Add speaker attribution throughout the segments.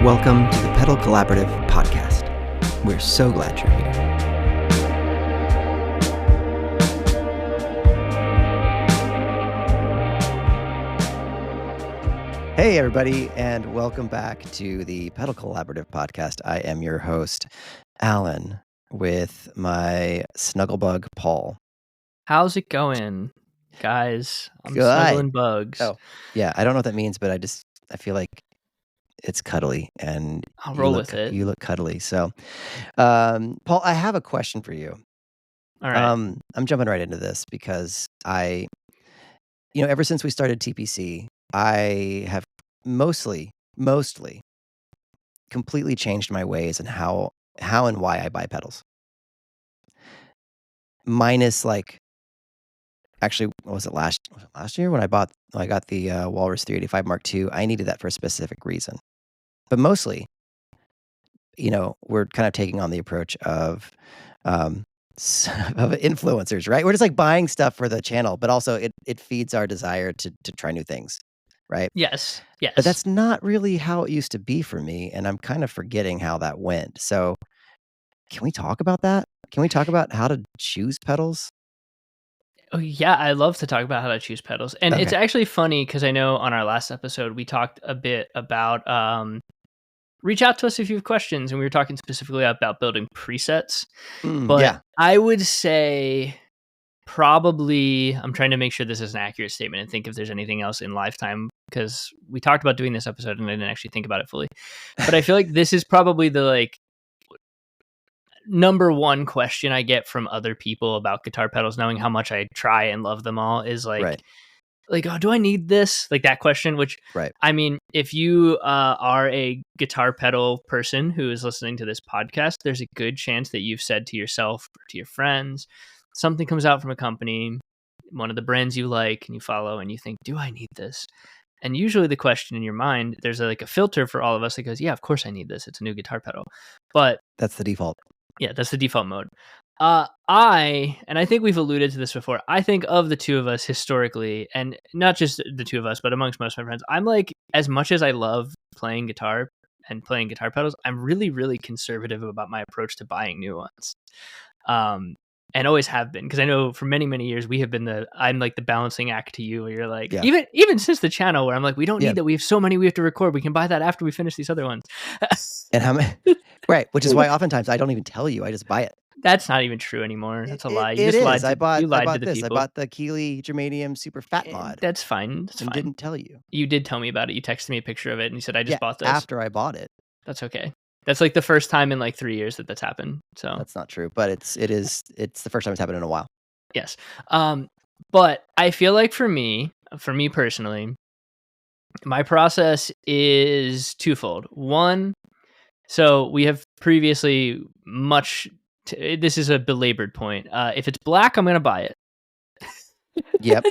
Speaker 1: Welcome to the Pedal Collaborative podcast. We're so glad you're here. Hey, everybody, and welcome back to the Pedal Collaborative podcast. I am your host, Alan, with my snugglebug, Paul.
Speaker 2: How's it going, guys? I'm
Speaker 1: Good.
Speaker 2: snuggling bugs.
Speaker 1: Oh, yeah, I don't know what that means, but I feel like it's cuddly, and
Speaker 2: I'll roll with it.
Speaker 1: You look cuddly. So, Paul, I have a question for you.
Speaker 2: All right.
Speaker 1: I'm jumping right into this because ever since we started TPC, I have mostly completely changed my ways and how and why I buy pedals. Minus actually, what was it last year when I got the Walrus 385 Mark II? I needed that for a specific reason. But mostly, we're kind of taking on the approach of influencers, right? We're just like buying stuff for the channel, but also it feeds our desire to try new things, right?
Speaker 2: Yes.
Speaker 1: But that's not really how it used to be for me, and I'm kind of forgetting how that went. So can we talk about that? Can we talk about how to choose pedals?
Speaker 2: Oh, yeah, I love to talk about how to choose pedals. And It's actually funny because I know on our last episode, we talked a bit about reach out to us if you have questions. And we were talking specifically about building presets. But
Speaker 1: yeah.
Speaker 2: I would say probably, I'm trying to make sure this is an accurate statement and think if there's anything else in lifetime, because we talked about doing this episode and I didn't actually think about it fully. But I feel like this is probably the number one question I get from other people about guitar pedals, knowing how much I try and love them all, is oh, do I need this? Like that question, which, I mean, if you are a guitar pedal person who is listening to this podcast, there's a good chance that you've said to yourself or to your friends, something comes out from a company, one of the brands you like and you follow, and you think, do I need this? And usually the question in your mind, there's a filter for all of us that goes, yeah, of course I need this. It's a new guitar pedal. But
Speaker 1: that's the default.
Speaker 2: Yeah, that's the default mode. I think we've alluded to this before. I think of the two of us historically, and not just the two of us, but amongst most of my friends, I'm as much as I love playing guitar and playing guitar pedals, I'm really, really conservative about my approach to buying new ones. And always have been, because I know for many, many years we have been I'm the balancing act to you, where you're even since the channel, where I'm we don't need that. We have so many we have to record. We can buy that after we finish these other ones.
Speaker 1: And how many? Right, which is why oftentimes I don't even tell you. I just buy it.
Speaker 2: That's not even true anymore. That's a lie.
Speaker 1: You
Speaker 2: just
Speaker 1: lied.
Speaker 2: I bought
Speaker 1: to
Speaker 2: the people.
Speaker 1: I bought the Keeley Germanium Super Fat mod.
Speaker 2: That's fine. That's fine.
Speaker 1: Didn't tell you.
Speaker 2: You did tell me about it. You texted me a picture of it, and you said I just bought this
Speaker 1: after I bought it.
Speaker 2: That's okay. That's the first time in 3 years that's happened. So
Speaker 1: that's not true, but it's the first time it's happened in a while.
Speaker 2: Yes. But I feel like for me personally, my process is twofold. One, so we have previously this is a belabored point. If it's black, I'm going to buy it.
Speaker 1: Yep.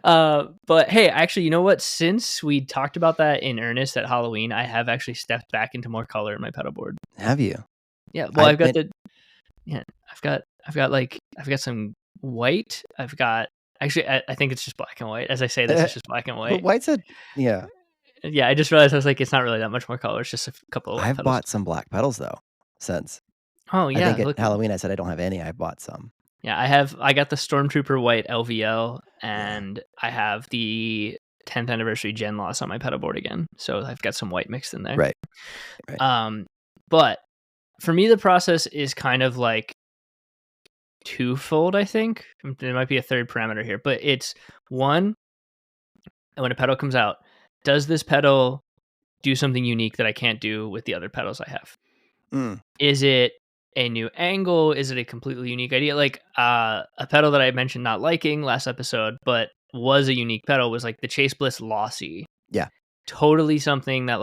Speaker 2: But hey, actually, you know what? Since we talked about that in earnest at Halloween, I have actually stepped back into more color in my pedalboard. Have
Speaker 1: you?
Speaker 2: Yeah. Well, I've got some white. I've got actually, I think it's just black and white. As I say this, it's just black and white.
Speaker 1: But white's yeah.
Speaker 2: Yeah, I just realized I was it's not really that much more color. It's just a couple of white
Speaker 1: I've
Speaker 2: pedals.
Speaker 1: bought some black pedals though since.
Speaker 2: Oh yeah.
Speaker 1: I think at Halloween I said I don't have any. I bought some.
Speaker 2: Yeah, I got the Stormtrooper white LVL, and I have the 10th anniversary Gen Loss on my pedalboard again. So I've got some white mixed in there.
Speaker 1: Right.
Speaker 2: But for me, the process is kind of twofold, I think. There might be a third parameter here, but it's one, when a pedal comes out, does this pedal do something unique that I can't do with the other pedals I have? Is it a new angle? Is it a completely unique idea? A pedal that I mentioned not liking last episode, but was a unique pedal, was the Chase Bliss Lossy.
Speaker 1: Yeah.
Speaker 2: Totally something that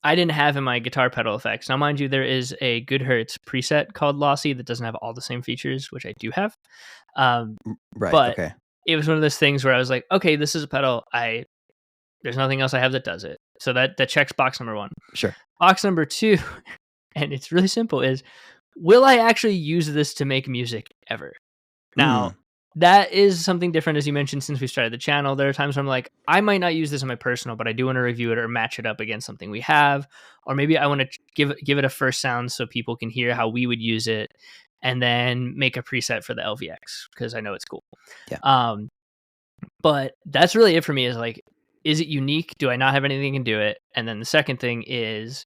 Speaker 2: I didn't have in my guitar pedal effects. Now, mind you, there is a Good Hertz preset called Lossy that doesn't have all the same features, which I do have.
Speaker 1: Right.
Speaker 2: But
Speaker 1: okay.
Speaker 2: It was one of those things where I was okay, this is a pedal. There's nothing else I have that does it. So that checks box number one.
Speaker 1: Sure.
Speaker 2: Box number two, and it's really simple, is will I actually use this to make music ever? Now, that is something different, as you mentioned, since we started the channel. There are times where I'm like, I might not use this in my personal, but I do want to review it or match it up against something we have, or maybe I want to give it a first sound so people can hear how we would use it, and then make a preset for the LVX because I know it's cool.
Speaker 1: Yeah.
Speaker 2: But that's really it for me. Is like, is it unique? Do I not have anything to do it? And then the second thing is,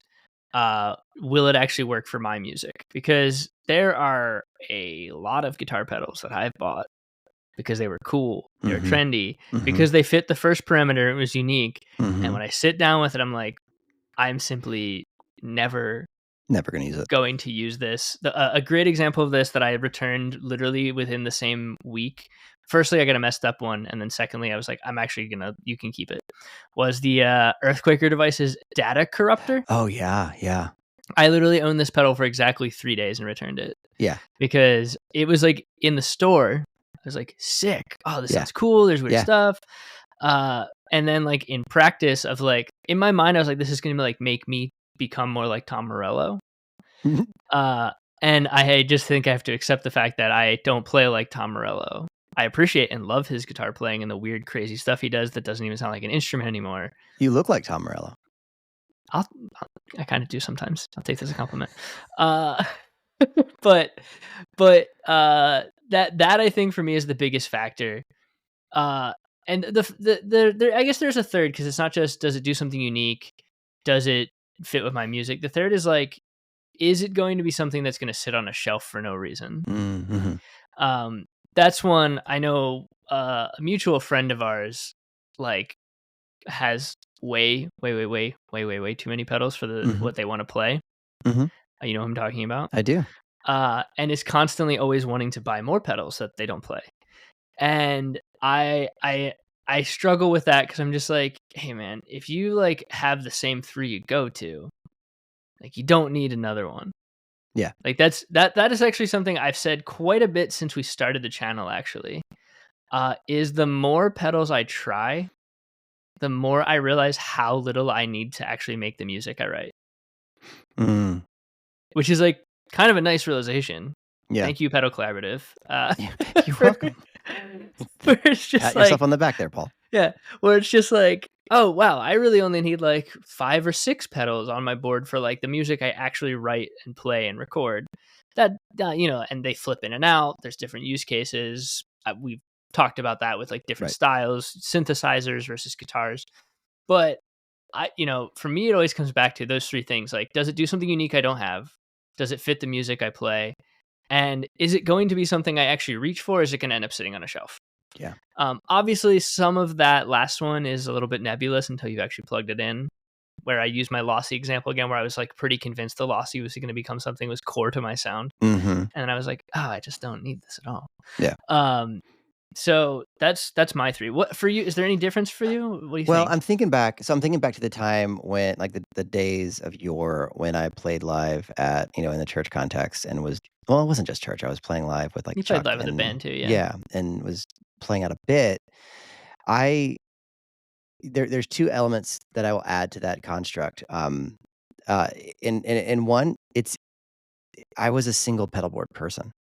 Speaker 2: will it actually work for my music? Because there are a lot of guitar pedals that I've bought because they were cool, they were trendy, because they fit the first parameter, it was unique. And when I sit down with it, I'm like, I'm simply never
Speaker 1: going to use
Speaker 2: this. A great example of this that I returned literally within the same week. Firstly, I got a messed up one, and then secondly, I was like, I'm actually you can keep it. Was the Earthquaker Devices data corruptor?
Speaker 1: Oh yeah.
Speaker 2: I literally owned this pedal for exactly 3 days and returned it.
Speaker 1: Yeah,
Speaker 2: because it was like in the store. I was like, sick. Oh, this sounds cool. There's weird stuff. And then like in practice of like, in my mind, I was like, this is going to like make me become more like Tom Morello. And I just think I have to accept the fact that I don't play like Tom Morello. I appreciate and love his guitar playing and the weird, crazy stuff he does that doesn't even sound like an instrument anymore.
Speaker 1: You look like Tom Morello.
Speaker 2: I kind of do sometimes. I'll take this as a compliment. But that I think for me is the biggest factor. And the I guess there's a third, because it's not just does it do something unique, does it fit with my music. The third is like, is it going to be something that's going to sit on a shelf for no reason? That's one I know. A mutual friend of ours like has way too many pedals for the what they want to play. You know what I'm talking about?
Speaker 1: I do.
Speaker 2: And is constantly always wanting to buy more pedals that they don't play. And I struggle with that, because I'm just like, hey man, if you like have the same 3 you go to, like you don't need another one.
Speaker 1: Yeah.
Speaker 2: Like that is actually something I've said quite a bit since we started the channel, actually. Is the more pedals I try, the more I realize how little I need to actually make the music I write. Which is like kind of a nice realization.
Speaker 1: Yeah.
Speaker 2: Thank you, Pedal Collaborative.
Speaker 1: You're welcome.
Speaker 2: Where it's just
Speaker 1: pat
Speaker 2: like,
Speaker 1: yourself on the back there, Paul.
Speaker 2: Yeah, where it's just like, oh wow, I really only need like 5 or 6 pedals on my board for like the music I actually write and play and record. That you know, and they flip in and out. There's different use cases. We've talked about that with like different styles, synthesizers versus guitars. But for me, it always comes back to those 3 things. Like, does it do something unique I don't have? Does it fit the music I play? And is it going to be something I actually reach for? Or is it going to end up sitting on a shelf?
Speaker 1: Yeah.
Speaker 2: Obviously, some of that last one is a little bit nebulous until you've actually plugged it in. Where I use my lossy example again, where I was like pretty convinced the lossy was going to become something that was core to my sound. And I was like, oh, I just don't need this at all.
Speaker 1: Yeah.
Speaker 2: So that's my 3. What for you? Is there any difference for you? What do you think?
Speaker 1: Well, I'm thinking back. So I'm thinking back to the time when, like the days of yore, when I played live at, in the church context, and it wasn't just church. I was playing live with like
Speaker 2: you
Speaker 1: Chuck
Speaker 2: played live with a band too, yeah.
Speaker 1: Yeah, and was playing out a bit. There's 2 elements that I will add to that construct. In one, I was a single pedalboard person,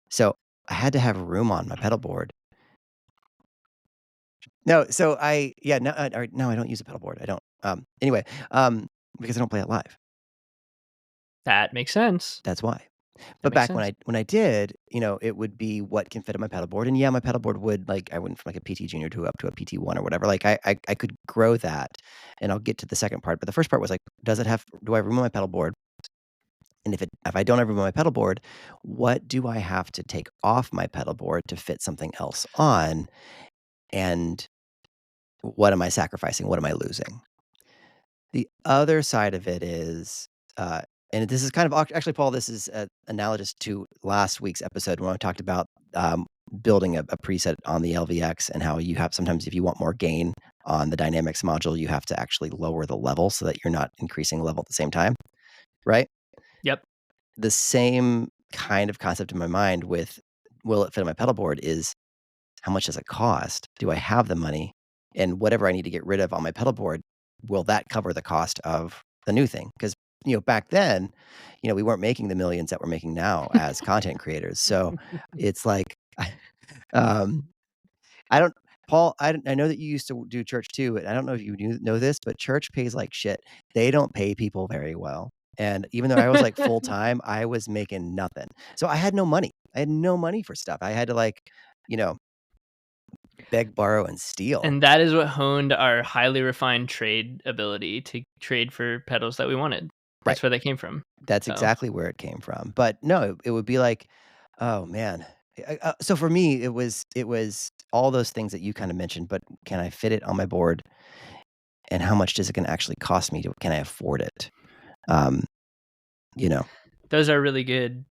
Speaker 1: so I had to have room on my pedalboard. No, so no, I don't use a pedalboard. I don't. Anyway, because I don't play it live.
Speaker 2: That makes sense.
Speaker 1: That's why. But back when I did, it would be what can fit on my pedalboard, and yeah, my pedalboard would, like, I went from like a PT Junior to up to a PT1 or whatever. Like I could grow that, and I'll get to the second part. But the first part was like, do I have room on my pedalboard? And if I don't have room on my pedalboard, what do I have to take off my pedalboard to fit something else on? And what am I sacrificing? What am I losing? The other side of it is, and this is kind of actually, Paul, this is analogous to last week's episode when I talked about building a preset on the LVX, and how you have sometimes, if you want more gain on the dynamics module, you have to actually lower the level so that you're not increasing level at the same time, right?
Speaker 2: Yep.
Speaker 1: The same kind of concept in my mind with will it fit on my pedalboard is, how much does it cost? Do I have the money? And whatever I need to get rid of on my pedalboard, will that cover the cost of the new thing? Because back then, we weren't making the millions that we're making now as content creators. So it's like, Um, I don't Paul, I know that you used to do church too, and I don't know if you know this, but church pays like shit. They don't pay people very well, and even though I was, like, full-time, I was making nothing. So I had no money. I had no money for stuff. I had to, like, you know, beg, borrow, and steal.
Speaker 2: And that is what honed our highly refined trade ability to trade for pedals that we wanted.
Speaker 1: Right.
Speaker 2: That's where that came from.
Speaker 1: That's
Speaker 2: So
Speaker 1: exactly where it came from. But no, it would be like, oh man. So for me, it was all those things that you kind of mentioned. But can I fit it on my board? And how much does it gonna actually cost me? Can I afford it? Um, you know.
Speaker 2: those are really good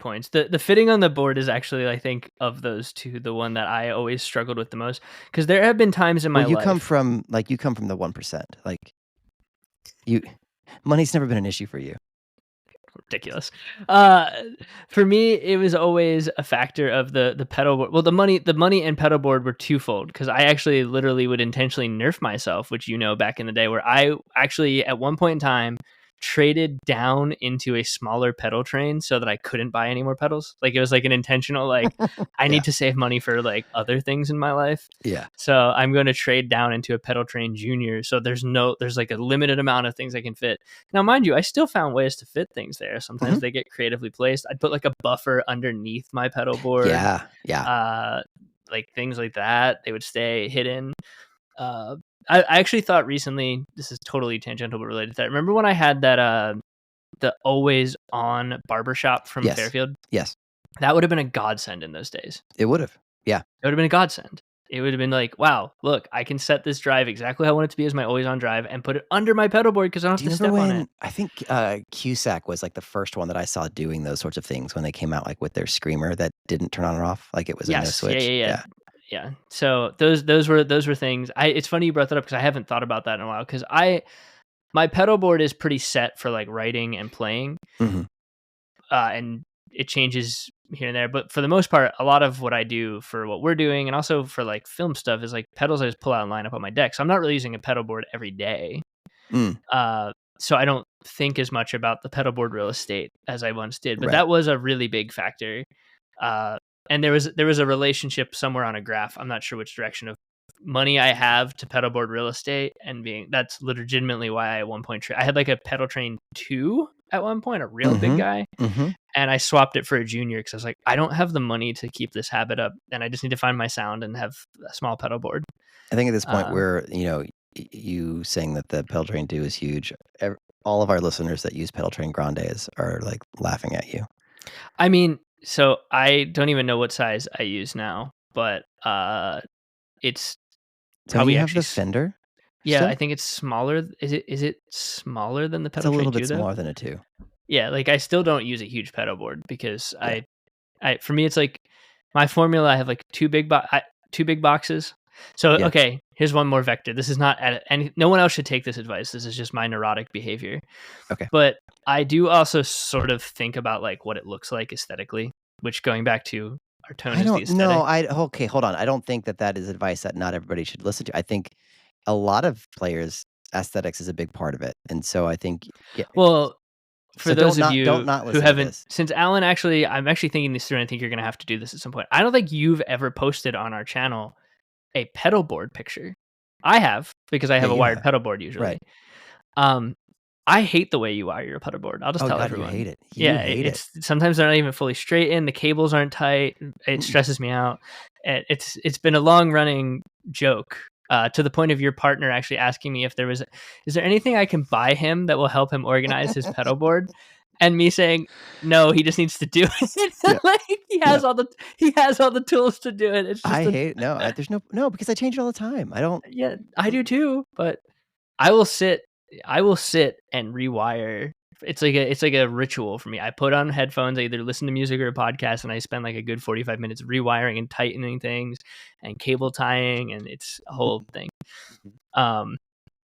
Speaker 2: points. The fitting on the board is actually, I think, of those two, the one that I always struggled with the most, because there have been times in
Speaker 1: Well,
Speaker 2: my life.
Speaker 1: you come from the 1%. Like you, money's never been an issue for you.
Speaker 2: Ridiculous. Uh, for me, it was always a factor of the pedal board. Well, the money and pedal board were twofold, because I actually literally would intentionally nerf myself, which back in the day, where I actually at one point in time traded down into a smaller pedal train so that I couldn't buy any more pedals. Like, it was like an intentional, like, I
Speaker 1: Yeah.
Speaker 2: need to save money for like other things in my life.
Speaker 1: Yeah.
Speaker 2: So I'm going to trade down into a pedal train junior. So there's like a limited amount of things I can fit. Now, mind you, I still found ways to fit things there. Sometimes
Speaker 1: Mhm.
Speaker 2: they get creatively placed. I'd put like a buffer underneath my pedal board.
Speaker 1: Yeah. Yeah.
Speaker 2: Like things like that. They would stay hidden. Uh, I actually thought recently, this is totally tangential but related to that. Remember when I had that the always on barbershop from
Speaker 1: Yes.
Speaker 2: Fairfield?
Speaker 1: Yes.
Speaker 2: That would have been a godsend in those days.
Speaker 1: It would have. Yeah.
Speaker 2: It would have been a godsend. It would have been like, wow, look, I can set this drive exactly how I want it to be as my always on drive and put it under my pedal board because I don't
Speaker 1: Do
Speaker 2: have
Speaker 1: you
Speaker 2: to
Speaker 1: remember
Speaker 2: step on it.
Speaker 1: when I think Cusack was like the first one that I saw doing those sorts of things when they came out, like with their screamer that didn't turn on or off, like it was a no
Speaker 2: Yes. Yeah,
Speaker 1: switch.
Speaker 2: yeah, yeah.
Speaker 1: Yeah.
Speaker 2: Yeah. So those were things. It's funny you brought that up because I haven't thought about that in a while, because my pedal board is pretty set for like writing and playing.
Speaker 1: Mhm.
Speaker 2: And it changes here and there. But for the most part, a lot of what I do for what we're doing and also for like film stuff is like pedals I just pull out and line up on my deck. So I'm not really using a pedal board every day.
Speaker 1: Mm.
Speaker 2: So I don't think as much about the pedal board real estate as I once did. But
Speaker 1: Right.
Speaker 2: that was a really big factor. Uh, and there was a relationship somewhere on a graph. I'm not sure which direction, of money I have to pedal board real estate and being that's legitimately why I at one point I had like a pedal train 2 at one point, a real big
Speaker 1: Mhm.
Speaker 2: guy,
Speaker 1: Mhm.
Speaker 2: and I swapped it for a junior because I was like, I don't have the money to keep this habit up, and I just need to find my sound and have a small pedal board.
Speaker 1: I think at this point
Speaker 2: Uh,
Speaker 1: where, you saying that the pedal train 2 is huge, all of our listeners that use pedal train grandes are like laughing at you.
Speaker 2: I mean, so I don't even know what size I use now, but it's
Speaker 1: Don't
Speaker 2: probably
Speaker 1: you have
Speaker 2: actually
Speaker 1: the Fender
Speaker 2: yeah, I
Speaker 1: still?
Speaker 2: think it's smaller. Is it smaller than the
Speaker 1: It's a
Speaker 2: pedal
Speaker 1: little
Speaker 2: train
Speaker 1: bit
Speaker 2: 2 though?
Speaker 1: smaller than a 2.
Speaker 2: Yeah, like I still don't use a huge pedal board because
Speaker 1: Yeah.
Speaker 2: I for me it's like my formula. I have like two big boxes. So
Speaker 1: Yeah.
Speaker 2: okay, here's one more vector. This is not and no one else should take this advice. This is just my neurotic behavior.
Speaker 1: Okay.
Speaker 2: But I do also sort of think about like what it looks like aesthetically, which going back to our tone
Speaker 1: I
Speaker 2: is the
Speaker 1: don't know.
Speaker 2: aesthetic.
Speaker 1: Okay, hold on. I don't think that that is advice that not everybody should listen to. I think a lot of players aesthetics is a big part of it. And so I think yeah,
Speaker 2: Well, for
Speaker 1: so
Speaker 2: those of
Speaker 1: don't
Speaker 2: you
Speaker 1: not
Speaker 2: who
Speaker 1: listen to
Speaker 2: haven't,
Speaker 1: this.
Speaker 2: since Alan actually, I'm actually thinking this through, and I think you're going to have to do this at some point. I don't think you've ever posted on our channel a pedal board picture. I have, because I
Speaker 1: Yeah,
Speaker 2: have a
Speaker 1: you
Speaker 2: wired
Speaker 1: have.
Speaker 2: pedal board usually.
Speaker 1: Right.
Speaker 2: Um, I hate the way you wire your pedal board. I'll just
Speaker 1: Oh
Speaker 2: tell
Speaker 1: god, you
Speaker 2: everyone.
Speaker 1: hate it. You
Speaker 2: Yeah,
Speaker 1: hate it.
Speaker 2: it's sometimes they're not even fully straight in. The cables aren't tight. It
Speaker 1: Mm-mm.
Speaker 2: stresses me out. And it's been a long running joke, to the point of your partner actually asking me if is there anything I can buy him that will help him organize his pedal board, and me saying no, he just needs to do it.
Speaker 1: Yeah.
Speaker 2: Like
Speaker 1: No.
Speaker 2: he has all the tools to do it. It's
Speaker 1: I
Speaker 2: just
Speaker 1: hate it. No, there's no because I change it all the time. I don't
Speaker 2: yeah, I do too, but I will sit I will sit and rewire. It's like a ritual for me. I put on headphones, I either listen to music or a podcast, and I spend like a good 45 minutes rewiring and tightening things and cable tying, and it's a whole thing.
Speaker 1: Mhm.
Speaker 2: Um,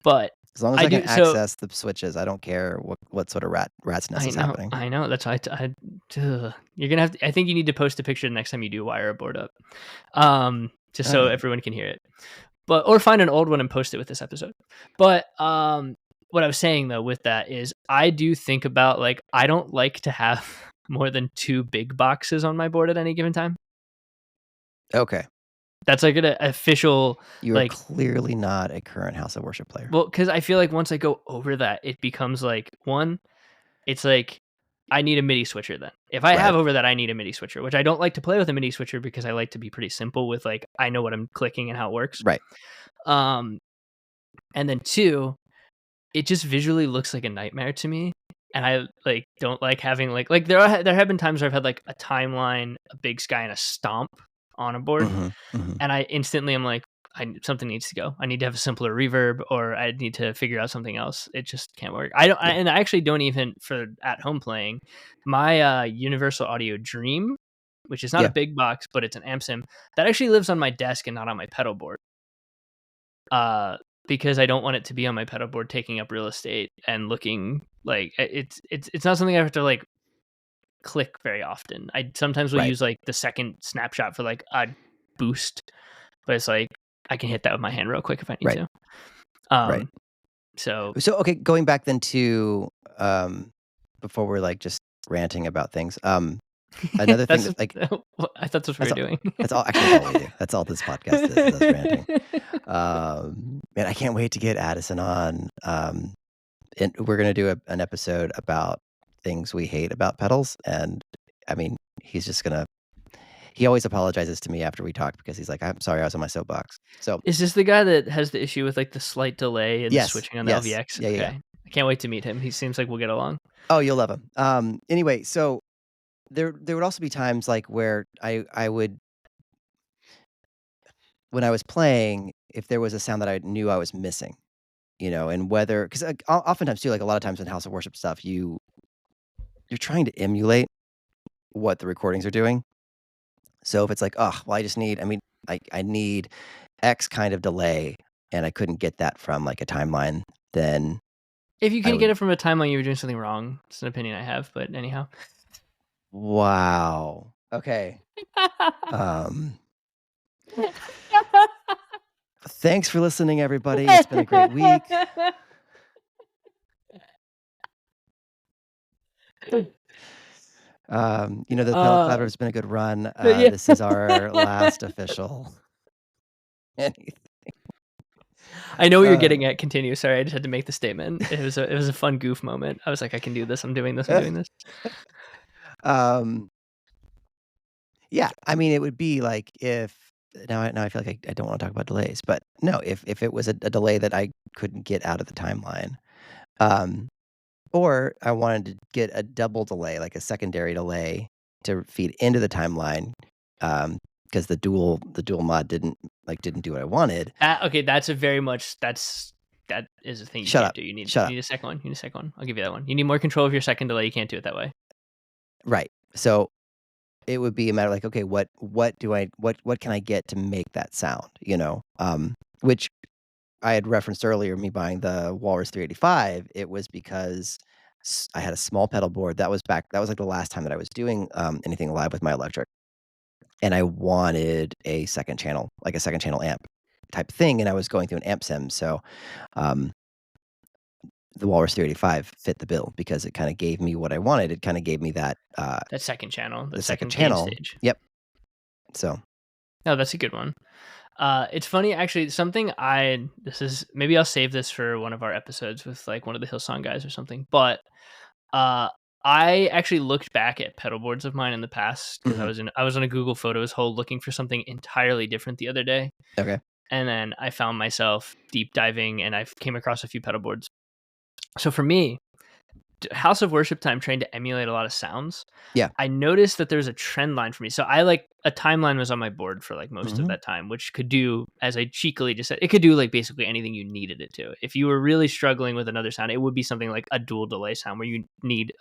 Speaker 2: but
Speaker 1: As long as
Speaker 2: I
Speaker 1: I can
Speaker 2: do so
Speaker 1: access the switches, I don't care what sort of rat's nest is happening.
Speaker 2: I know. That's why you're gonna have to, I think you need to post a picture the next time you do wire a board up. Just so
Speaker 1: Alright.
Speaker 2: everyone can hear it. But or find an old one and post it with this episode. But what I was saying though with that is I do think about, like, I don't like to have more than 2 big boxes on my board at any given time.
Speaker 1: Okay.
Speaker 2: That's like an official.
Speaker 1: You are
Speaker 2: like
Speaker 1: clearly not a current House of Worship player.
Speaker 2: Well, because I feel like once I go over that, it becomes like one. It's like I need a MIDI switcher then. If I have over that, I need a MIDI switcher, which I don't like to play with a MIDI switcher because I like to be pretty simple with like I know what I'm clicking and how it works.
Speaker 1: Right.
Speaker 2: And then two, it just visually looks like a nightmare to me. And I like don't like having like there have been times where I've had like a timeline, a big sky, and a stomp on a board, and I instantly am like, something needs to go. I need to have a simpler reverb, or I need to figure out something else. It just can't work. And I actually don't even for at home playing. My Universal Audio Dream, which is not a big box, but it's an amp sim that actually lives on my desk and not on my pedal board. Because I don't want it to be on my pedal board taking up real estate and looking like it's not something I have to like click very often. I sometimes will use like the second snapshot for like a boost, but it's like I can hit that with my hand real quick if I need to.
Speaker 1: Right.
Speaker 2: So
Speaker 1: okay, going back then to before we're like just ranting about things. Another thing that like
Speaker 2: I thought that's what we were doing.
Speaker 1: That's all actually all we do. That's all this podcast is ranting. Man, I can't wait to get Addison on. And we're gonna do an episode about things we hate about pedals. And I mean, he's just gonna. He always apologizes to me after we talk because he's like, "I'm sorry, I was on my soapbox." So
Speaker 2: is this the guy that has the issue with like the slight delay and switching on the LVX?
Speaker 1: Yeah, yeah.
Speaker 2: I can't wait to meet him. He seems like we'll get along.
Speaker 1: Oh, you'll love him. Anyway, so there would also be times like where I would, when I was playing, if there was a sound that I knew I was missing, and whether, because oftentimes too, like a lot of times in House of Worship stuff, you're trying to emulate what the recordings are doing. So if it's like, oh, well, I need X kind of delay, and I couldn't get that from like a timeline, then
Speaker 2: if you can get it from a timeline, you were doing something wrong. It's an opinion I have, but anyhow.
Speaker 1: Wow. Okay. Thanks for listening, everybody. It's been a great week. The Pedal Collaborative has been a good run. This is our last official anything.
Speaker 2: I know what you're getting at. Continue. Sorry, I just had to make the statement. It was a fun goof moment. I was like, I can do this. I'm doing this. I'm doing this.
Speaker 1: Yeah, I mean, it would be like if now I feel like I don't want to talk about delays, but no, if it was a delay that I couldn't get out of the timeline, or I wanted to get a double delay, like a secondary delay to feed into the timeline, because the dual mod didn't do what I wanted.
Speaker 2: Okay, that is a thing you can't do. You need a second one. You need a second one. I'll give you that one. You need more control of your second delay. You can't do it that way.
Speaker 1: Right. So it would be a matter of like, okay, what can I get to make that sound? Which I had referenced earlier, me buying the Walrus 385. It was because I had a small pedal board. That was like the last time that I was doing anything live with my electric, and I wanted a second channel amp type thing, and I was going through an amp sim, so the Walrus 385 fit the bill because it kind of gave me what I wanted. It kind of gave me that
Speaker 2: second channel,
Speaker 1: the second channel
Speaker 2: stage.
Speaker 1: Yep. So,
Speaker 2: no, that's a good one. It's funny actually. Maybe I'll save this for one of our episodes with like one of the Hillsong guys or something. But I actually looked back at pedal boards of mine in the past because I was on a Google Photos hole looking for something entirely different the other day.
Speaker 1: Okay.
Speaker 2: And then I found myself deep diving and I came across a few pedal boards. So for me, House of Worship time trying to emulate a lot of sounds.
Speaker 1: Yeah.
Speaker 2: I noticed that there's a trend line for me. So I like a timeline was on my board for like most of that time, which could do, as I cheekily just said, it could do like basically anything you needed it to. If you were really struggling with another sound, it would be something like a dual delay sound where you need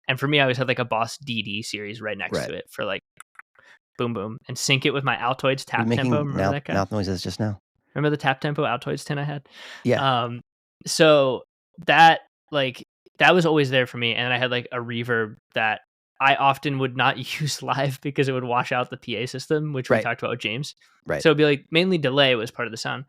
Speaker 2: and for me, I always had like a Boss DD series right next to it for like boom, boom, and sync it with my Altoids tap tempo. Remember that guy?
Speaker 1: Mouth noises just now.
Speaker 2: Remember the tap tempo Altoids 10 I had?
Speaker 1: Yeah.
Speaker 2: So that was always there for me. And I had like a reverb that I often would not use live because it would wash out the PA system, which we talked about with James.
Speaker 1: Right.
Speaker 2: So it'd be like mainly delay was part of the sound.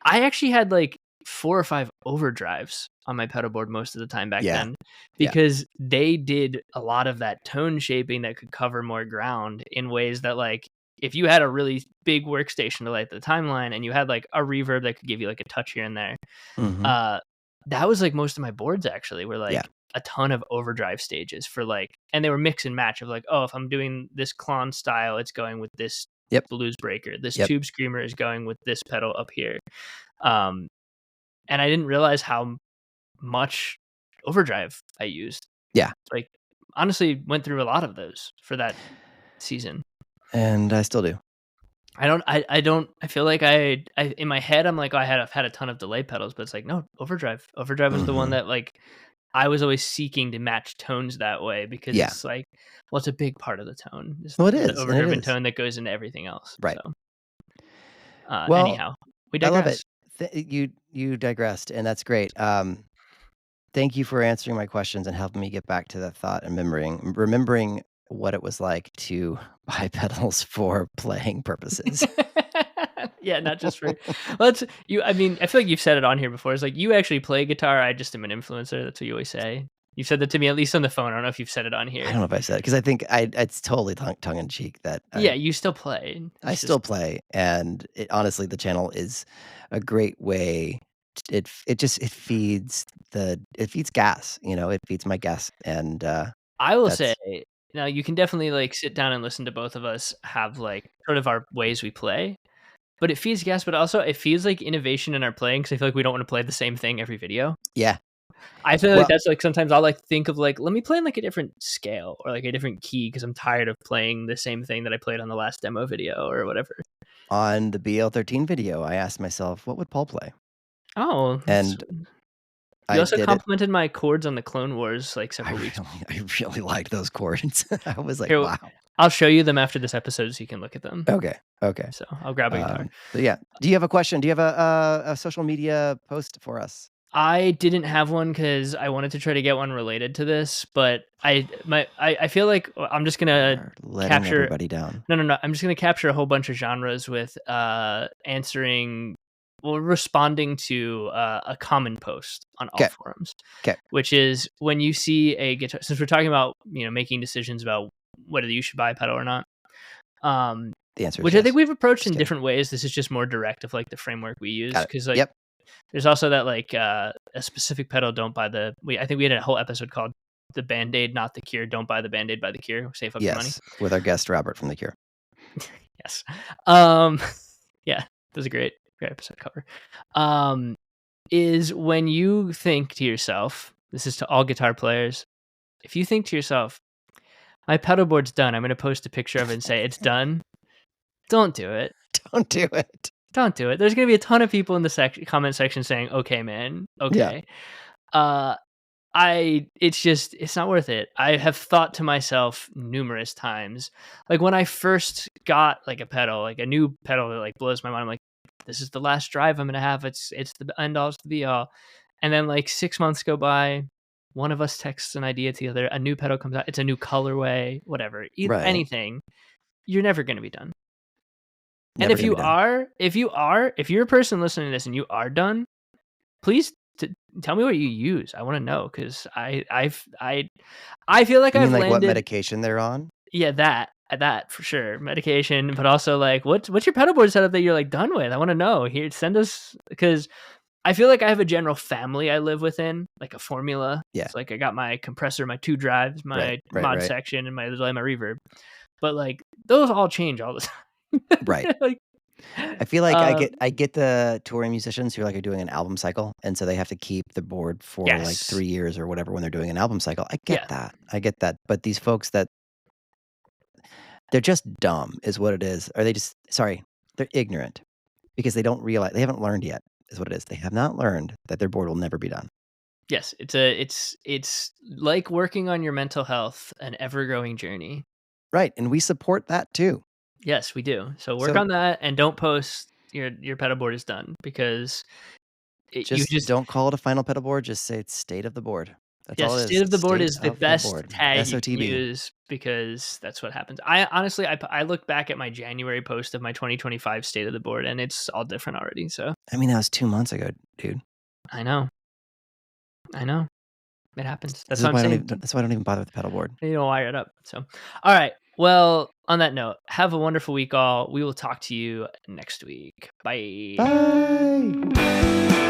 Speaker 2: I actually had like 4 or 5 overdrives on my pedal board most of the time back then because they did a lot of that tone shaping that could cover more ground in ways that like if you had a really big workstation to light the timeline and you had like a reverb that could give you like a touch here and there, that was like most of my boards actually were like a ton of overdrive stages for like, and they were mix and match of like, oh, if I'm doing this clon style, it's going with this blues breaker. This tube screamer is going with this pedal up here. And I didn't realize how much overdrive I used.
Speaker 1: Yeah.
Speaker 2: Like honestly went through a lot of those for that season.
Speaker 1: And I still do.
Speaker 2: I feel like I in my head I'm like, oh, I've had a ton of delay pedals, but it's like, no, overdrive was the one that like I was always seeking to match tones that way because it's like, well, it's a big part of the tone. It's
Speaker 1: well, it
Speaker 2: the
Speaker 1: is
Speaker 2: overdriven tone that goes into everything else.
Speaker 1: Right.
Speaker 2: So,
Speaker 1: well,
Speaker 2: anyhow, we digress.
Speaker 1: I love it. You digressed, and that's great. Thank you for answering my questions and helping me get back to that thought and remembering what it was like to buy pedals for playing purposes.
Speaker 2: Yeah, not just for I mean, I feel like you've said it on here before. It's like you actually play guitar. I just am an influencer. That's what you always say. You've said that to me at least on the phone. I don't know if you've said it on here.
Speaker 1: I don't know if I said it because I think it's totally tongue in cheek that
Speaker 2: you still play.
Speaker 1: I still play, and honestly, the channel is a great way. It feeds gas. It feeds my gas, and
Speaker 2: I will say now you can definitely like sit down and listen to both of us have like sort of our ways we play. But it feeds gas, but also it feels like innovation in our playing because I feel like we don't want to play the same thing every video.
Speaker 1: Yeah.
Speaker 2: I feel like that's like sometimes I'll like think of like, let me play in like a different scale or like a different key because I'm tired of playing the same thing that I played on the last demo video or whatever.
Speaker 1: On the BL13 video, I asked myself, what would Paul play?
Speaker 2: Oh.
Speaker 1: And
Speaker 2: you also complimented my chords on the Clone Wars like several weeks.
Speaker 1: I really liked those chords. I was like,
Speaker 2: Here,
Speaker 1: wow.
Speaker 2: I'll show you them after this episode so you can look at them.
Speaker 1: Okay.
Speaker 2: So I'll grab a guitar.
Speaker 1: But yeah, do you have a question? Do you have a social media post for us?
Speaker 2: I didn't have one because I wanted to try to get one related to this, but I feel like I'm just gonna capture
Speaker 1: everybody down.
Speaker 2: No. I'm just gonna capture a whole bunch of genres with responding to a common post on all forums.
Speaker 1: Okay.
Speaker 2: Which is when you see a guitar. Since we're talking about making decisions about whether you should buy a pedal or not.
Speaker 1: The answer is
Speaker 2: which
Speaker 1: yes.
Speaker 2: I think we've approached in different ways. This is just more direct of like the framework we use because like. There's also that like a specific pedal. Don't buy I think we had a whole episode called "The Band-Aid, Not the Cure." Don't buy the Band-Aid, buy the Cure. Save up your money.
Speaker 1: With our guest Robert from the Cure.
Speaker 2: Yes. Yeah, that was a great episode cover. Is when you think to yourself, this is to all guitar players. If you think to yourself, my pedalboard's done, I'm going to post a picture of it and say it's done. Don't do it.
Speaker 1: Don't do it.
Speaker 2: Don't do it. There's going to be a ton of people in the comment section saying, okay, man. Okay. Yeah. It's not worth it. I have thought to myself numerous times, like when I first got like a pedal, like a new pedal that like blows my mind. I'm like, this is the last drive I'm going to have. It's the end all, it's the be all. And then like 6 months go by. One of us texts an idea to the other. A new pedal comes out. It's a new colorway, whatever, anything. You're never going to be done. And if you're a person listening to this and you are done, please tell me what you use. I want to know because I feel like I've landed.
Speaker 1: What medication they're on?
Speaker 2: Yeah, that for sure, medication. But also like, what's your pedalboard setup that you're like done with? I want to know. Here, send us because I feel like I have a general family I live within, like a formula.
Speaker 1: Yeah,
Speaker 2: it's like I got my compressor, my 2 drives, my mod section, and my delay, my reverb. But like those all change all the time.
Speaker 1: Right.
Speaker 2: Like,
Speaker 1: I feel like I get the touring musicians who are doing an album cycle, and so they have to keep the board for like 3 years or whatever when they're doing an album cycle. I get that. But these folks they're just dumb, is what it is. Or they're ignorant because they don't realize they haven't learned yet, is what it is. They have not learned that their board will never be done.
Speaker 2: Yes, it's like working on your mental health, an ever-growing journey.
Speaker 1: Right, and we support that too.
Speaker 2: Yes, we do. So work on that and don't post your pedalboard is done because
Speaker 1: you just don't call it a final pedalboard. Just say it's state of the board. That's all it is.
Speaker 2: State of the board is the best tag you can use because that's what happens. I honestly, I look back at my January post of my 2025 state of the board and it's all different already. So
Speaker 1: I mean, that was 2 months ago, dude.
Speaker 2: I know. It happens. That's
Speaker 1: why I don't even bother with the pedalboard.
Speaker 2: You don't wire it up. So, all right. Well, on that note, have a wonderful week, all. We will talk to you next week. Bye.
Speaker 1: Bye.